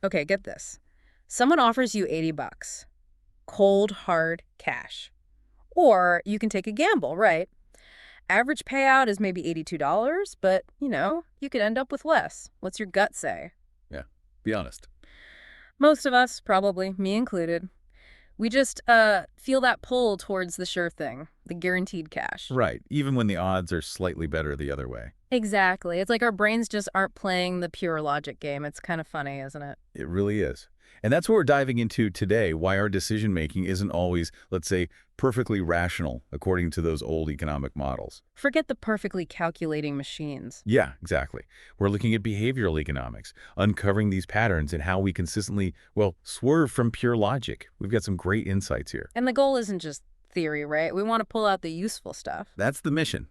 Okay, get this. Someone offers you 80 bucks, cold, hard cash. Or you can take a gamble, right? Average payout is maybe $82, but, you could end up with less. What's your gut say? Yeah, be honest. Most of us, probably, me included, we just feel that pull towards the sure thing, the guaranteed cash. Right, even when the odds are slightly better the other way. Exactly. It's like our brains just aren't playing the pure logic game. It's kind of funny, isn't it? It really is. And that's what we're diving into today, why our decision-making isn't always, let's say, perfectly rational, according to those old economic models. Forget the perfectly calculating machines. Yeah, exactly. We're looking at behavioral economics, uncovering these patterns and how we consistently, well, swerve from pure logic. We've got some great insights here. And the goal isn't just theory, right? We want to pull out the useful stuff. That's the mission.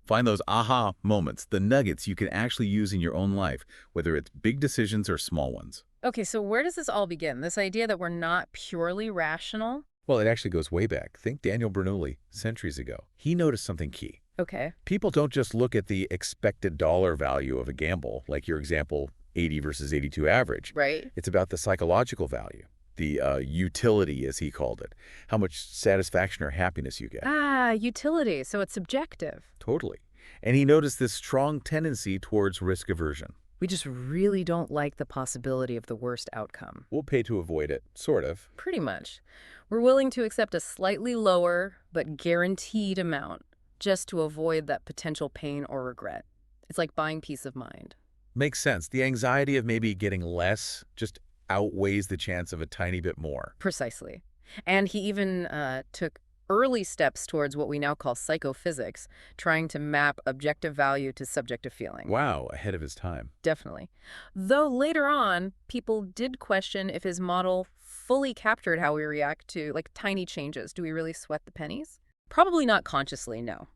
Find those aha moments, the nuggets you can actually use in your own life, whether it's big decisions or small ones. Okay, so where does this all begin? This idea that we're not purely rational? Well, it actually goes way back. Think Daniel Bernoulli, centuries ago. He noticed something key. Okay. People don't just look at the expected dollar value of a gamble, like your example, 80 versus 82 average. Right. It's about the psychological value, the utility, as he called it, how much satisfaction or happiness you get. Ah, utility. So it's subjective. Totally. And he noticed this strong tendency towards risk aversion. We just really don't like the possibility of the worst outcome. We'll pay to avoid it, sort of. Pretty much. We're willing to accept a slightly lower but guaranteed amount just to avoid that potential pain or regret. It's like buying peace of mind. Makes sense. The anxiety of maybe getting less just outweighs the chance of a tiny bit more. Precisely. And he even took early steps towards what we now call psychophysics, trying to map objective value to subjective feeling. Wow, ahead of his time. Definitely. Though later on, people did question if his model fully captured how we react to, like, tiny changes. Do we really sweat the pennies? Probably not consciously, no.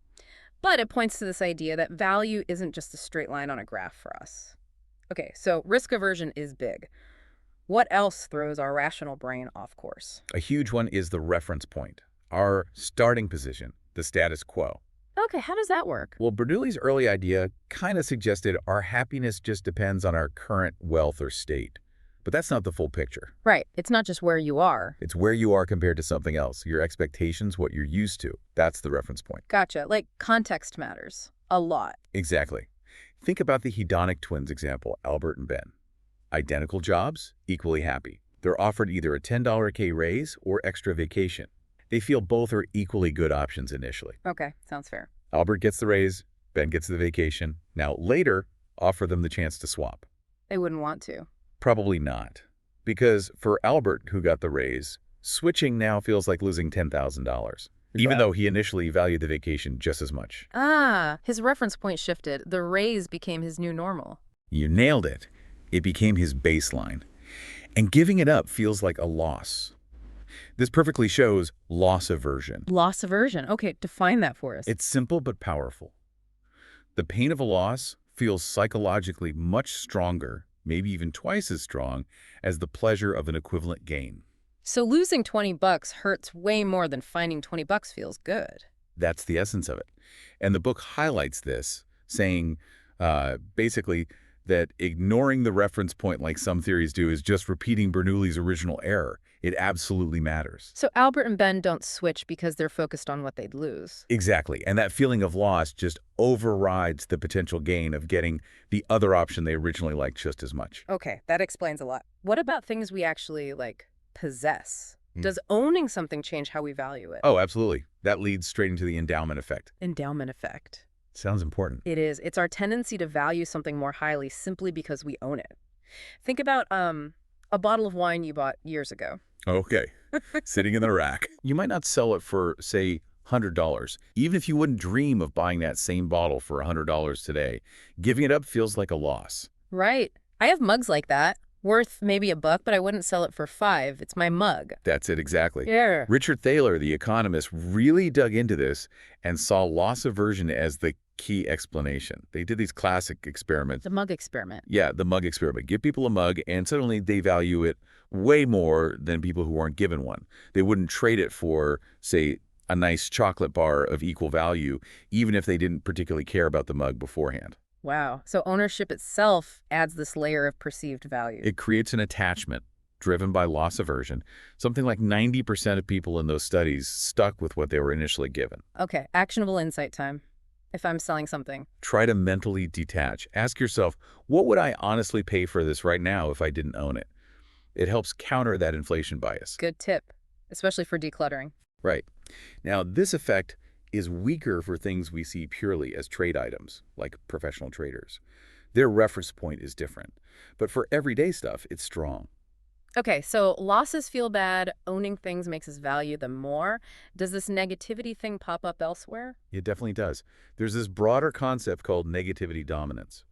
But it points to this idea that value isn't just a straight line on a graph for us. Okay, so risk aversion is big. What else throws our rational brain off course? A huge one is the reference point, our starting position, the status quo. Okay, how does that work? Well, Bernoulli's early idea kind of suggested our happiness just depends on our current wealth or state. But that's not the full picture. Right, it's not just where you are. It's where you are compared to something else, your expectations, what you're used to. That's the reference point. Gotcha, like context matters. A lot. Exactly. Think about the hedonic twins example, Albert and Ben. Identical jobs, equally happy. They're offered either a $10K raise or extra vacation. They feel both are equally good options initially. Okay, sounds fair. Albert gets the raise, Ben gets the vacation. Now, later, offer them the chance to swap. They wouldn't want to. Probably not. Because for Albert, who got the raise, switching now feels like losing $10,000, even though he initially valued the vacation just as much. Ah, his reference point shifted. The raise became his new normal. You nailed it. It became his baseline. And giving it up feels like a loss. This perfectly shows loss aversion. Loss aversion. Okay, define that for us. It's simple but powerful. The pain of a loss feels psychologically much stronger, maybe even twice as strong, as the pleasure of an equivalent gain. So losing 20 bucks hurts way more than finding 20 bucks feels good. That's the essence of it. And the book highlights this, saying basically that ignoring the reference point like some theories do is just repeating Bernoulli's original error. It absolutely matters. So Albert and Ben don't switch because they're focused on what they'd lose. Exactly. And that feeling of loss just overrides the potential gain of getting the other option they originally liked just as much. Okay, that explains a lot. What about things we actually, like, possess? Does owning something change how we value it? Oh, absolutely. That leads straight into the endowment effect. Endowment effect. Sounds important. It is. It's our tendency to value something more highly simply because we own it. Think about a bottle of wine you bought years ago. Okay. Sitting in the rack. You might not sell it for, say, $100. Even if you wouldn't dream of buying that same bottle for $100 today, giving it up feels like a loss. Right. I have mugs like that. Worth maybe $1, but I wouldn't sell it for $5. It's my mug. That's it, exactly. Yeah. Richard Thaler, the economist, really dug into this and saw loss aversion as the key explanation. They did these classic experiments. The mug experiment. Yeah, the mug experiment. Give people a mug, and suddenly they value it way more than people who weren't given one. They wouldn't trade it for, say, a nice chocolate bar of equal value, even if they didn't particularly care about the mug beforehand. Wow. So ownership itself adds this layer of perceived value. It creates an attachment driven by loss aversion. Something like 90% of people in those studies stuck with what they were initially given. Okay, actionable insight time. If I'm selling something. Try to mentally detach. Ask yourself, what would I honestly pay for this right now if I didn't own it? It helps counter that inflation bias. Good tip, especially for decluttering. Right. Now, this effect is weaker for things we see purely as trade items, like professional traders. Their reference point is different. But for everyday stuff, it's strong. Okay, so losses feel bad, owning things makes us value them more. Does this negativity thing pop up elsewhere? It definitely does. There's this broader concept called negativity dominance.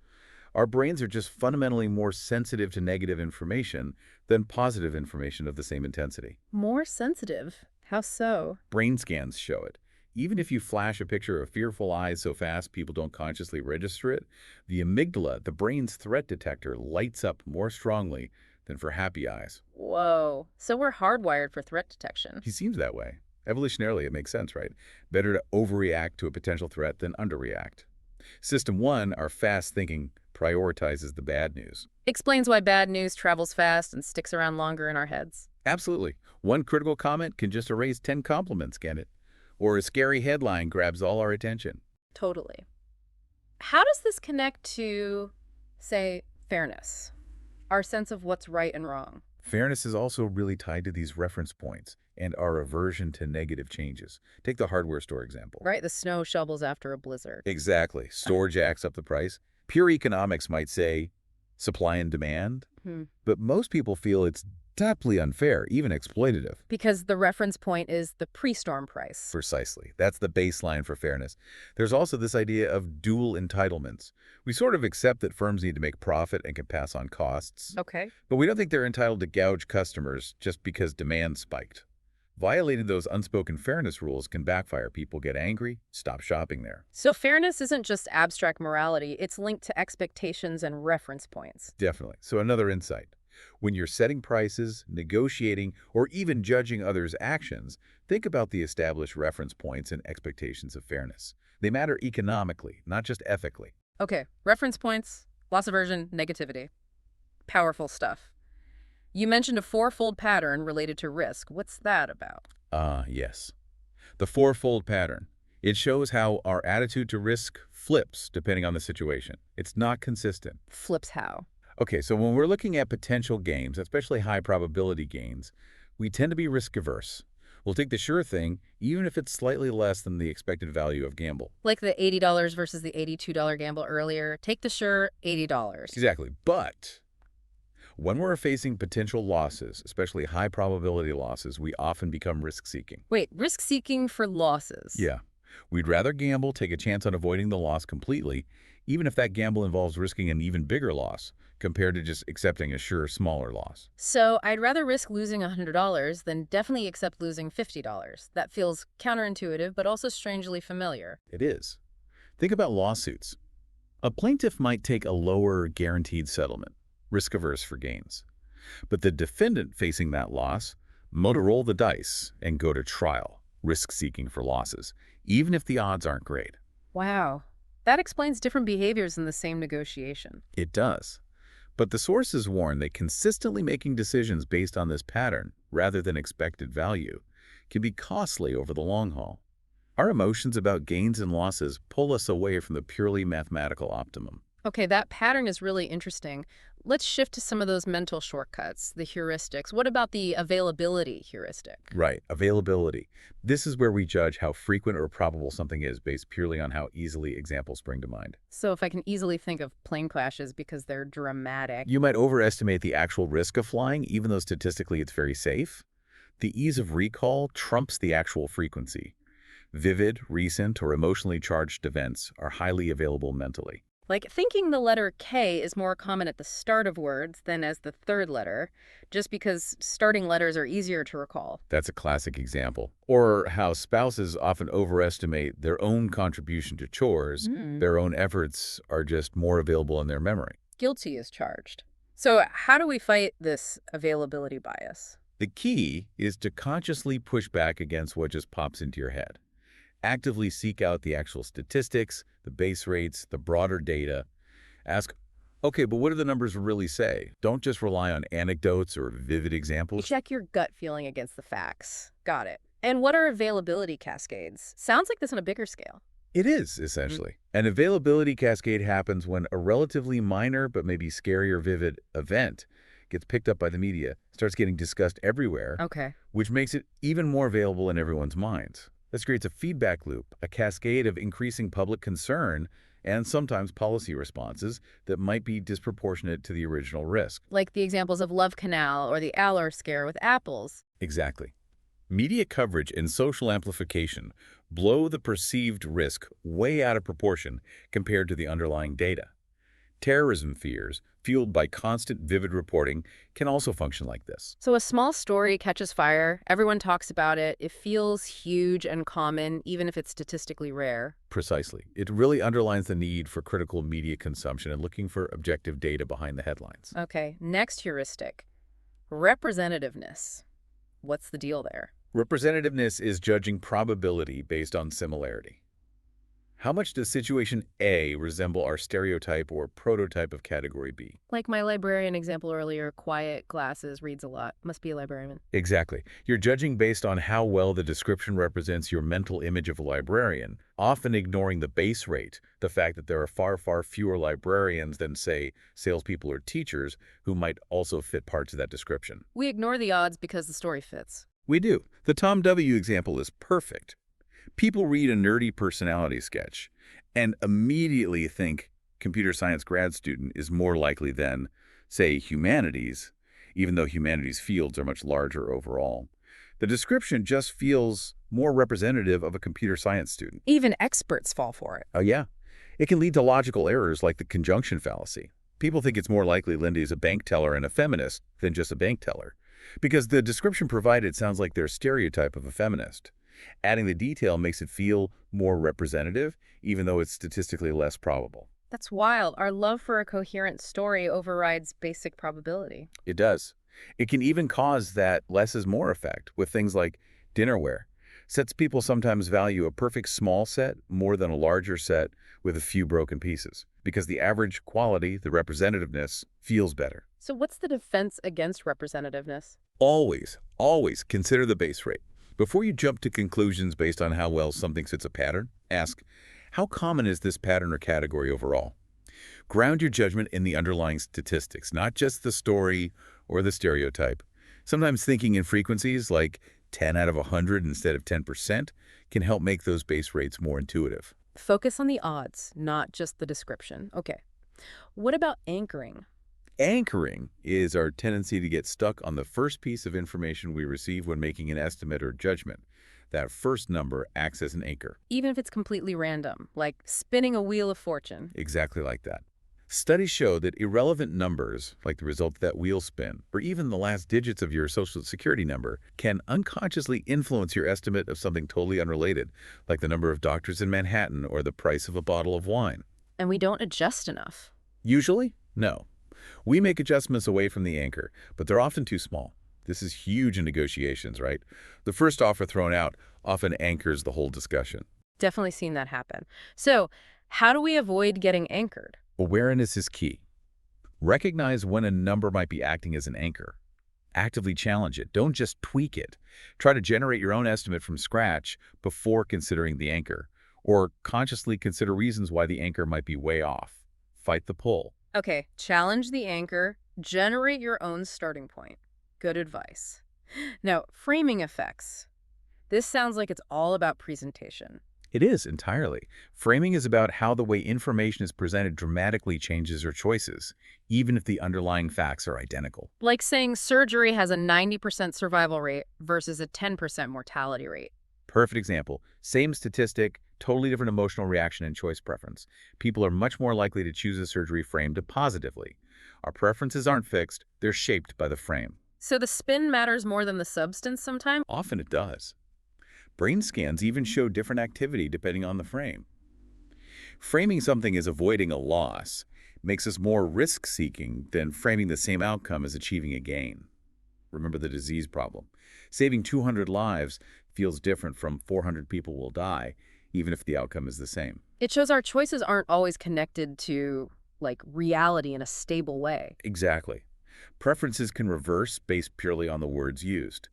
Our brains are just fundamentally more sensitive to negative information than positive information of the same intensity. More sensitive. How so? Brain scans show it. Even if you flash a picture of fearful eyes so fast people don't consciously register it, the amygdala, the brain's threat detector, lights up more strongly than for happy eyes. Whoa. So we're hardwired for threat detection. He seems that way. Evolutionarily, it makes sense, right? Better to overreact to a potential threat than underreact. System 1, our fast thinking, prioritizes the bad news. Explains why bad news travels fast and sticks around longer in our heads. Absolutely. One critical comment can just erase 10 compliments, can it? Or a scary headline grabs all our attention. Totally. How does this connect to, say, fairness? Our sense of what's right and wrong. Fairness is also really tied to these reference points and our aversion to negative changes. Take the hardware store example. Right? The snow shovels after a blizzard. Exactly. Store jacks up the price. Pure economics might say supply and demand, Hmm. but most people feel it's deeply unfair, even exploitative. Because the reference point is the pre-storm price. Precisely. That's the baseline for fairness. There's also this idea of dual entitlements. We sort of accept that firms need to make profit and can pass on costs, Okay. but we don't think they're entitled to gouge customers just because demand spiked. Violating those unspoken fairness rules can backfire. People get angry, stop shopping there. So fairness isn't just abstract morality, it's linked to expectations and reference points. Definitely. So another insight. When you're setting prices, negotiating, or even judging others' actions, think about the established reference points and expectations of fairness. They matter economically, not just ethically. Okay, reference points, loss aversion, negativity. Powerful stuff. You mentioned a fourfold pattern related to risk. What's that about? Yes. The fourfold pattern. It shows how our attitude to risk flips depending on the situation. It's not consistent. Flips how? Okay, so when we're looking at potential gains, especially high probability gains, we tend to be risk averse. We'll take the sure thing, even if it's slightly less than the expected value of gamble. Like the $80 versus the $82 gamble earlier. Take the sure, $80. Exactly. But when we're facing potential losses, especially high probability losses, we often become risk-seeking. Wait, risk-seeking for losses. Yeah. We'd rather gamble, take a chance on avoiding the loss completely, even if that gamble involves risking an even bigger loss, compared to just accepting a sure smaller loss. So I'd rather risk losing $100 than definitely accept losing $50. That feels counterintuitive, but also strangely familiar. It is. Think about lawsuits. A plaintiff might take a lower guaranteed settlement, risk-averse for gains. But the defendant facing that loss might roll the dice and go to trial, risk-seeking for losses, even if the odds aren't great. Wow. That explains different behaviors in the same negotiation. It does. But the sources warn that consistently making decisions based on this pattern, rather than expected value, can be costly over the long haul. Our emotions about gains and losses pull us away from the purely mathematical optimum. Okay, that pattern is really interesting. Let's shift to some of those mental shortcuts, the heuristics. What about the availability heuristic? Right, availability. This is where we judge how frequent or probable something is based purely on how easily examples spring to mind. So if I can easily think of plane crashes because they're dramatic. You might overestimate the actual risk of flying, even though statistically it's very safe. The ease of recall trumps the actual frequency. Vivid, recent, or emotionally charged events are highly available mentally. Like thinking the letter K is more common at the start of words than as the third letter, just because starting letters are easier to recall. That's a classic example. Or how spouses often overestimate their own contribution to chores. Their own efforts are just more available in their memory. Guilty is charged. So how do we fight this availability bias? The key is to consciously push back against what just pops into your head. Actively seek out the actual statistics, the base rates, the broader data. Ask, okay, but what do the numbers really say? Don't just rely on anecdotes or vivid examples. Check your gut feeling against the facts. Got it. And what are availability cascades? Sounds like this on a bigger scale. It is, Mm, essentially. An availability cascade happens when a relatively minor but maybe scary or vivid event gets picked up by the media, starts getting discussed everywhere, okay. which makes it even more available in everyone's minds. This creates a feedback loop, a cascade of increasing public concern and sometimes policy responses that might be disproportionate to the original risk. Like the examples of Love Canal or the Aller scare with apples. Exactly. Media coverage and social amplification blow the perceived risk way out of proportion compared to the underlying data. Terrorism fears, fueled by constant vivid reporting, can also function like this. So a small story catches fire, everyone talks about it, it feels huge and common, even if it's statistically rare. Precisely. It really underlines the need for critical media consumption and looking for objective data behind the headlines. Okay, next heuristic. Representativeness. What's the deal there? Representativeness is judging probability based on similarity. How much does situation A resemble our stereotype or prototype of category B? Like my librarian example earlier, quiet, glasses, reads a lot. Must be a librarian. Exactly. You're judging based on how well the description represents your mental image of a librarian, often ignoring the base rate, the fact that there are far, far fewer librarians than, say, salespeople or teachers who might also fit parts of that description. We ignore the odds because the story fits. We do. The Tom W. example is perfect. People read a nerdy personality sketch and immediately think computer science grad student is more likely than, say, humanities, even though humanities fields are much larger overall. The description just feels more representative of a computer science student. Even experts fall for it. Oh, yeah. It can lead to logical errors like the conjunction fallacy. People think it's more likely Lindy is a bank teller and a feminist than just a bank teller, because the description provided sounds like their stereotype of a feminist. Adding the detail makes it feel more representative, even though it's statistically less probable. That's wild. Our love for a coherent story overrides basic probability. It does. It can even cause that less is more effect with things like dinnerware. Sets people sometimes value a perfect small set more than a larger set with a few broken pieces, because the average quality, the representativeness, feels better. So what's the defense against representativeness? Always, always consider the base rate. Before you jump to conclusions based on how well something fits a pattern, ask, how common is this pattern or category overall? Ground your judgment in the underlying statistics, not just the story or the stereotype. Sometimes thinking in frequencies like 10 out of 100 instead of 10% can help make those base rates more intuitive. Focus on the odds, not just the description. Okay. What about anchoring? Anchoring is our tendency to get stuck on the first piece of information we receive when making an estimate or judgment. That first number acts as an anchor. Even if it's completely random, like spinning a wheel of fortune. Exactly like that. Studies show that irrelevant numbers, like the result of that wheel spin, or even the last digits of your social security number, can unconsciously influence your estimate of something totally unrelated, like the number of doctors in Manhattan or the price of a bottle of wine. And we don't adjust enough. Usually, no. We make adjustments away from the anchor, but they're often too small. This is huge in negotiations, right? The first offer thrown out often anchors the whole discussion. Definitely seen that happen. So, how do we avoid getting anchored? Awareness is key. Recognize when a number might be acting as an anchor. Actively challenge it. Don't just tweak it. Try to generate your own estimate from scratch before considering the anchor, or consciously consider reasons why the anchor might be way off. Fight the pull. Okay, challenge the anchor, generate your own starting point. Good advice. Now, framing effects. This sounds like it's all about presentation. It is entirely. Framing is about how the way information is presented dramatically changes your choices, even if the underlying facts are identical. Like saying surgery has a 90% survival rate versus a 10% mortality rate. Perfect example. Same statistic, totally different emotional reaction and choice preference. People are much more likely to choose a surgery framed positively. Our preferences aren't fixed, they're shaped by the frame. So the spin matters more than the substance sometimes? Often it does. Brain scans even show different activity depending on the frame. Framing something as avoiding a loss makes us more risk-seeking than framing the same outcome as achieving a gain. Remember the disease problem. Saving 200 lives feels different from 400 people will die, even if the outcome is the same. It shows our choices aren't always connected to like reality in a stable way. Exactly. Preferences can reverse based purely on the words used.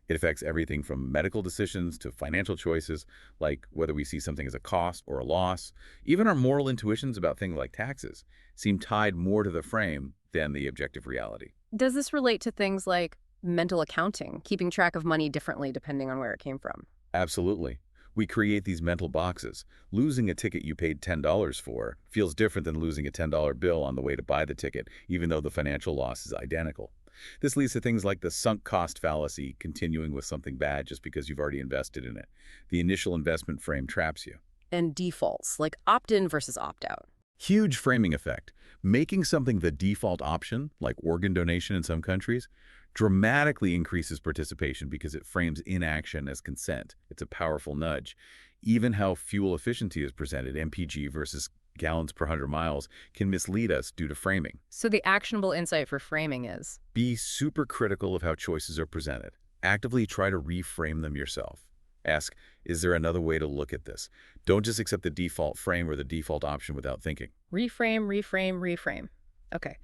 It affects everything from medical decisions to financial choices, like whether we see something as a cost or a loss. Even our moral intuitions about things like taxes seem tied more to the frame than the objective reality. Does this relate to things like mental accounting, keeping track of money differently depending on where it came from? Absolutely. We create these mental boxes. Losing a ticket you paid $10 for feels different than losing a $10 bill on the way to buy the ticket, even though the financial loss is identical. This leads to things like the sunk cost fallacy, continuing with something bad just because you've already invested in it. The initial investment frame traps you. And defaults, like opt-in versus opt-out. Huge framing effect. Making something the default option, like organ donation in some countries, dramatically increases participation because it frames inaction as consent. It's a powerful nudge. Even how fuel efficiency is presented, MPG versus gallons per 100 miles, can mislead us due to framing. So the actionable insight for framing is Be super critical of how choices are presented. Actively try to reframe them yourself. Ask, is there another way to look at this? Don't just accept the default frame or the default option without thinking. reframe, reframe, reframe. Okay.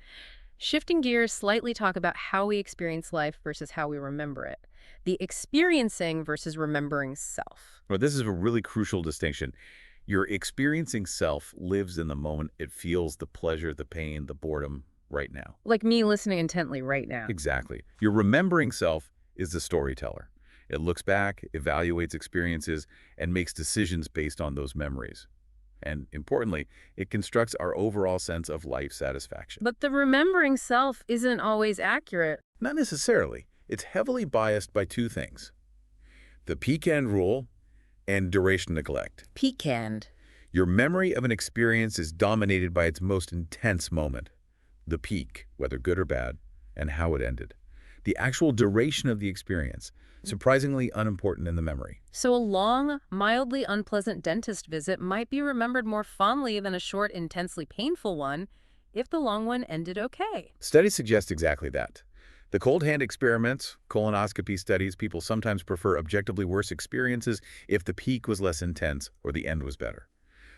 Shifting gears, slightly talk about how we experience life versus how we remember it. The experiencing versus remembering self. Well, this is a really crucial distinction. Your experiencing self lives in the moment. It feels the pleasure, the pain, the boredom right now. Like me listening intently right now. Exactly. Your remembering self is the storyteller. It looks back, evaluates experiences, and makes decisions based on those memories. And importantly, it constructs our overall sense of life satisfaction. But the remembering self isn't always accurate. Not necessarily. It's heavily biased by two things: the peak end rule and duration neglect. Pecan. Your memory of an experience is dominated by its most intense moment, the peak, whether good or bad, and how it ended. The actual duration of the experience, surprisingly unimportant in the memory. So a long, mildly unpleasant dentist visit might be remembered more fondly than a short, intensely painful one if the long one ended okay. Studies suggest exactly that. The cold hand experiments, colonoscopy studies, people sometimes prefer objectively worse experiences if the peak was less intense or the end was better.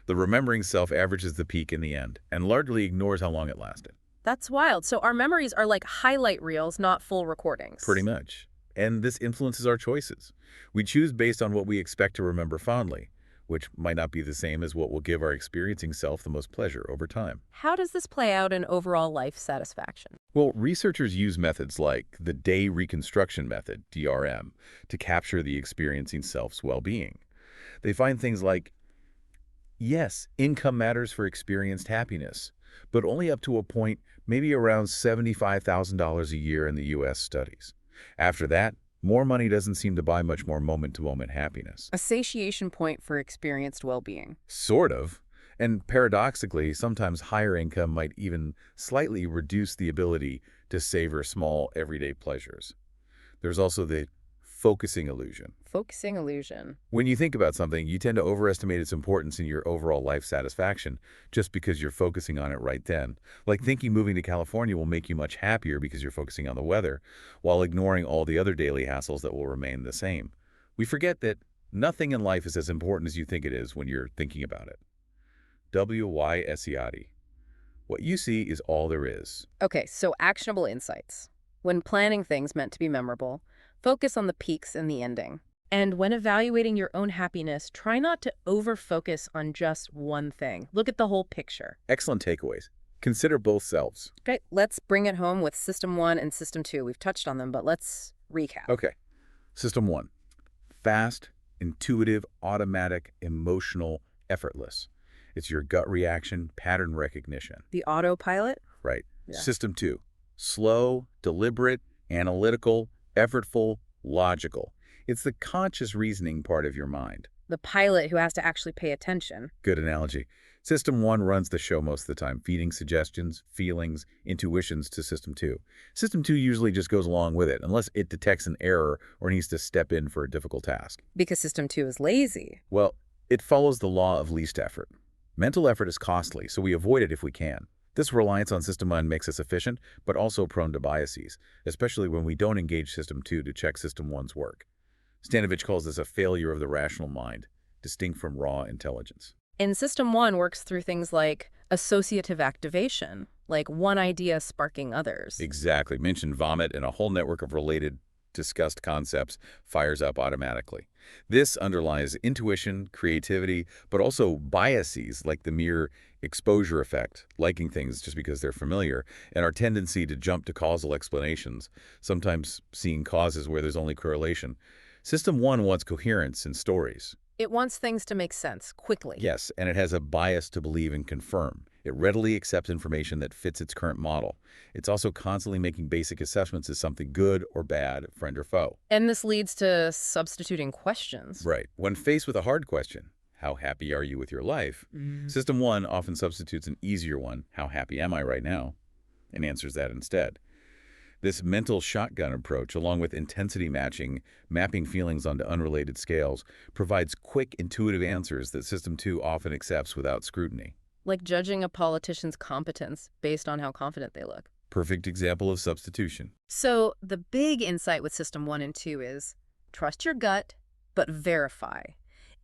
The remembering self averages the peak in the end and largely ignores how long it lasted. That's wild. So our memories are like highlight reels, not full recordings. Pretty much. And this influences our choices. We choose based on what we expect to remember fondly, which might not be the same as what will give our experiencing self the most pleasure over time. How does this play out in overall life satisfaction? Well, researchers use methods like the day reconstruction method, DRM, to capture the experiencing self's well-being. They find things like, yes, income matters for experienced happiness, but only up to a point, maybe around $75,000 a year in the U.S. studies. After that, more money doesn't seem to buy much more moment-to-moment happiness. A satiation point for experienced well-being. Sort of. And paradoxically, sometimes higher income might even slightly reduce the ability to savor small, everyday pleasures. There's also the focusing illusion. Focusing illusion. When you think about something, you tend to overestimate its importance in your overall life satisfaction just because you're focusing on it right then. Like thinking moving to California will make you much happier because you're focusing on the weather, while ignoring all the other daily hassles that will remain the same. We forget that nothing in life is as important as you think it is when you're thinking about it. W.Y. Esiadi. What you see is all there is. Okay, so actionable insights. When planning things meant to be memorable, focus on the peaks and the ending. And when evaluating your own happiness, try not to over-focus on just one thing. Look at the whole picture. Excellent takeaways. Consider both selves. Okay, let's bring it home with System 1 and System 2. We've touched on them, but let's recap. Okay. System 1. Fast, intuitive, automatic, emotional, effortless. It's your gut reaction, pattern recognition. The autopilot? Right. Yeah. System 2. Slow, deliberate, analytical, effortful, logical. It's the conscious reasoning part of your mind. The pilot who has to actually pay attention. Good analogy. System 1 runs the show most of the time, feeding suggestions, feelings, intuitions to System 2. System 2 usually just goes along with it, unless it detects an error or needs to step in for a difficult task. Because System 2 is lazy. Well, it follows the law of least effort. Mental effort is costly, so we avoid it if we can. This reliance on System 1 makes us efficient, but also prone to biases, especially when we don't engage System 2 to check System 1's work. Stanovich calls this a failure of the rational mind, distinct from raw intelligence. And System 1 works through things like associative activation, like one idea sparking others. Exactly. Mention vomit and a whole network of related discussed concepts fires up automatically. This underlies intuition, creativity, but also biases like the mere exposure effect, liking things just because they're familiar, and our tendency to jump to causal explanations, sometimes seeing causes where there's only correlation. System 1 wants coherence in stories. It wants things to make sense quickly. Yes, and it has a bias to believe and confirm. It readily accepts information that fits its current model. It's also constantly making basic assessments as something good or bad, friend or foe. And this leads to substituting questions. Right. When faced with a hard question, how happy are you with your life? System 1 often substitutes an easier one, how happy am I right now? And answers that instead. This mental shotgun approach, along with intensity matching, mapping feelings onto unrelated scales, provides quick, intuitive answers that System 2 often accepts without scrutiny. Like judging a politician's competence based on how confident they look. Perfect example of substitution. So the big insight with System 1 and 2 is trust your gut, but verify.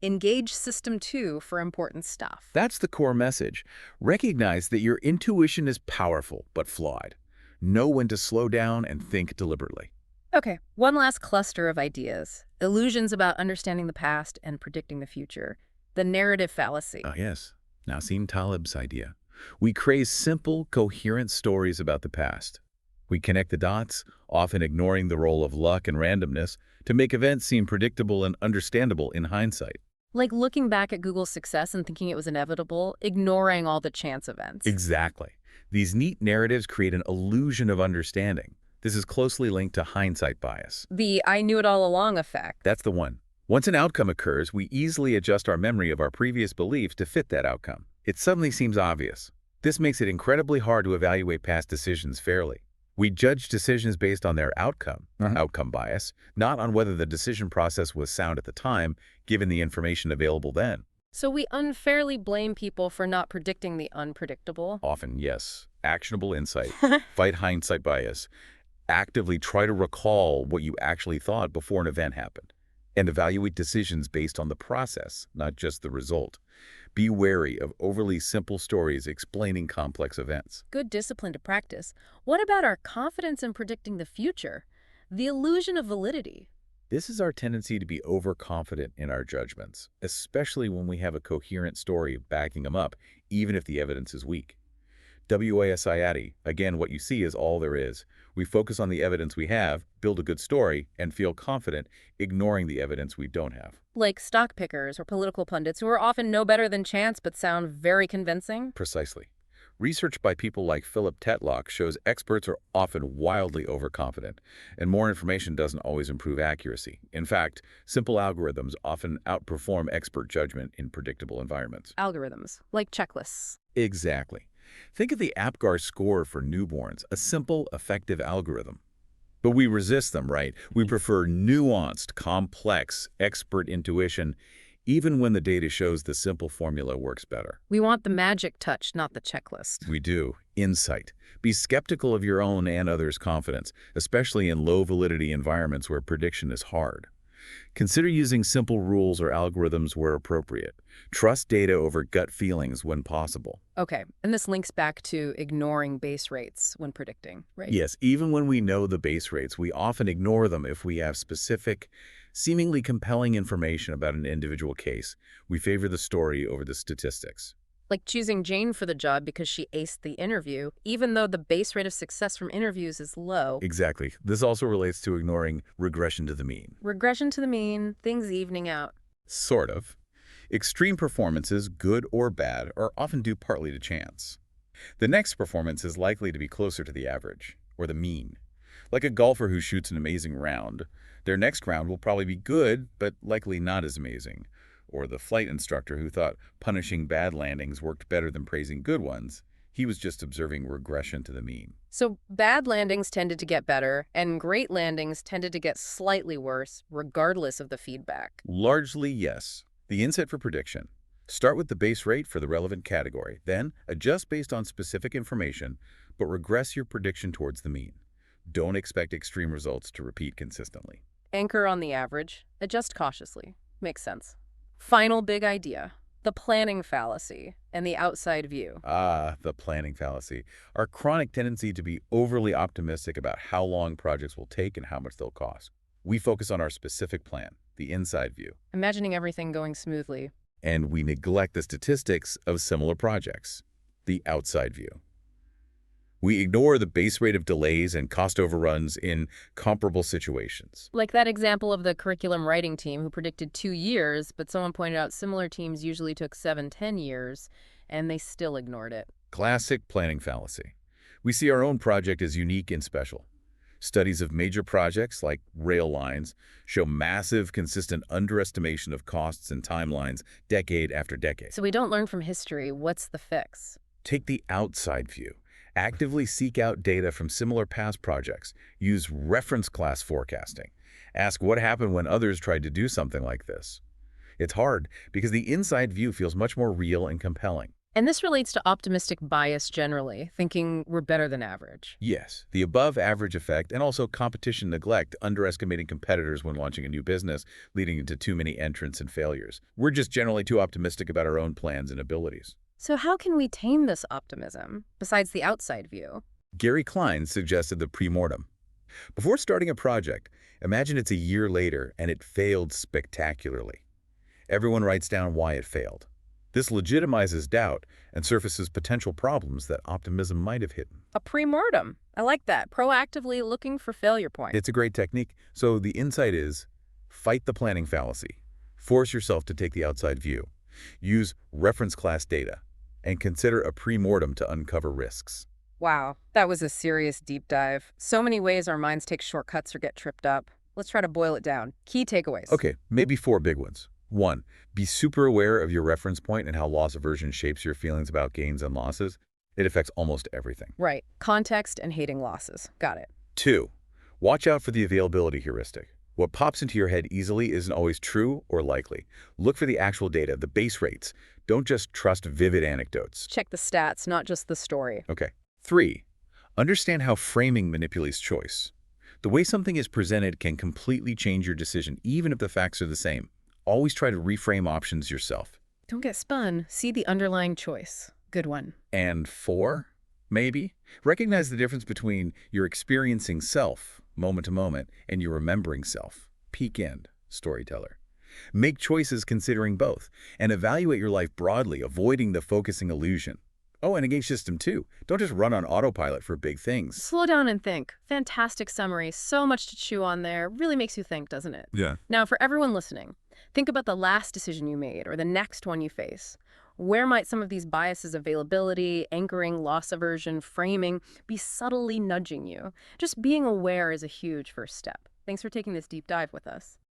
Engage System 2 for important stuff. That's the core message. Recognize that your intuition is powerful, but flawed. Know when to slow down and think deliberately. Okay, one last cluster of ideas. Illusions about understanding the past and predicting the future. The narrative fallacy. Ah, yes. Nassim Taleb's idea. We crave simple, coherent stories about the past. We connect the dots, often ignoring the role of luck and randomness, to make events seem predictable and understandable in hindsight. Like looking back at Google's success and thinking it was inevitable, ignoring all the chance events. Exactly. These neat narratives create an illusion of understanding. This is closely linked to hindsight bias. The I knew it all along effect. That's the one. Once an outcome occurs, we easily adjust our memory of our previous beliefs to fit that outcome. It suddenly seems obvious. This makes it incredibly hard to evaluate past decisions fairly. We judge decisions based on their outcome bias, not on whether the decision process was sound at the time, given the information available then. So we unfairly blame people for not predicting the unpredictable. Often, yes. Actionable insight. Fight hindsight bias. Actively try to recall what you actually thought before an event happened. And evaluate decisions based on the process, not just the result. Be wary of overly simple stories explaining complex events. Good discipline to practice. What about our confidence in predicting the future? The illusion of validity. This is our tendency to be overconfident in our judgments, especially when we have a coherent story backing them up, even if the evidence is weak. WASI, again, what you see is all there is. We focus on the evidence we have, build a good story, and feel confident, ignoring the evidence we don't have. Like stock pickers or political pundits who are often no better than chance but sound very convincing. Precisely. Research by people like Philip Tetlock shows experts are often wildly overconfident, and more information doesn't always improve accuracy. In fact, simple algorithms often outperform expert judgment in predictable environments. Algorithms, like checklists. Exactly. Think of the APGAR score for newborns, a simple, effective algorithm. But we resist them, right? We prefer nuanced, complex, expert intuition, even when the data shows the simple formula works better. We want the magic touch, not the checklist. We do. Insight. Be skeptical of your own and others' confidence, especially in low-validity environments where prediction is hard. Consider using simple rules or algorithms where appropriate. Trust data over gut feelings when possible. Okay, and this links back to ignoring base rates when predicting, right? Yes, even when we know the base rates, we often ignore them if we have specific, seemingly compelling information about an individual case. We favor the story over the statistics. Like choosing Jane for the job because she aced the interview, even though the base rate of success from interviews is low. Exactly. This also relates to ignoring regression to the mean. Regression to the mean, things evening out. Sort of. Extreme performances, good or bad, are often due partly to chance. The next performance is likely to be closer to the average, or the mean. Like a golfer who shoots an amazing round, their next round will probably be good, but likely not as amazing. Or the flight instructor who thought punishing bad landings worked better than praising good ones. He was just observing regression to the mean. So bad landings tended to get better, and great landings tended to get slightly worse, regardless of the feedback. Largely, yes. The insight for prediction. Start with the base rate for the relevant category, then adjust based on specific information, but regress your prediction towards the mean. Don't expect extreme results to repeat consistently. Anchor on the average, adjust cautiously. Makes sense. Final big idea. The planning fallacy and the outside view. Ah, the planning fallacy. Our chronic tendency to be overly optimistic about how long projects will take and how much they'll cost. We focus on our specific plan, the inside view, Imagining everything going smoothly. and we neglect the statistics of similar projects, the outside view. We ignore the base rate of delays and cost overruns in comparable situations. Like that example of the curriculum writing team who predicted 2 years, but someone pointed out similar teams usually took 7, 10 years, and they still ignored it. Classic planning fallacy. We see our own project as unique and special. Studies of major projects like rail lines show massive, consistent underestimation of costs and timelines decade after decade. So we don't learn from history. What's the fix? Take the outside view. Actively seek out data from similar past projects. Use reference class forecasting. Ask what happened when others tried to do something like this. It's hard because the inside view feels much more real and compelling. And this relates to optimistic bias generally, thinking we're better than average. Yes, the above-average effect and also competition neglect, underestimating competitors when launching a new business, leading into too many entrants and failures. We're just generally too optimistic about our own plans and abilities. So how can we tame this optimism, besides the outside view? Gary Klein suggested the pre-mortem. Before starting a project, imagine it's a year later and it failed spectacularly. Everyone writes down why it failed. This legitimizes doubt and surfaces potential problems that optimism might have hidden. A pre-mortem. I like that. Proactively looking for failure points. It's a great technique. So the insight is, fight the planning fallacy. Force yourself to take the outside view. Use reference class data. And consider a pre-mortem to uncover risks. Wow, that was a serious deep dive. So many ways our minds take shortcuts or get tripped up. Let's try to boil it down. Key takeaways. Okay, maybe 4 big ones. 1. Be super aware of your reference point and how loss aversion shapes your feelings about gains and losses. It affects almost everything. Right. Context and hating losses. Got it. 2. Watch out for the availability heuristic. What pops into your head easily isn't always true or likely. Look for the actual data, the base rates. Don't just trust vivid anecdotes. Check the stats, not just the story. Okay. 3. Understand how framing manipulates choice. The way something is presented can completely change your decision, even if the facts are the same. Always try to reframe options yourself. Don't get spun. See the underlying choice. Good one. And 4, maybe, recognize the difference between your experiencing self, moment to moment, and your remembering self, peak end, storyteller. Make choices considering both, and evaluate your life broadly, avoiding the focusing illusion. Oh, and engage system 2. Don't just run on autopilot for big things. Slow down and think. Fantastic summary. So much to chew on there. Really makes you think, doesn't it? Yeah. Now, for everyone listening, think about the last decision you made or the next one you face. Where might some of these biases, availability, anchoring, loss aversion, framing, be subtly nudging you? Just being aware is a huge first step. Thanks for taking this deep dive with us.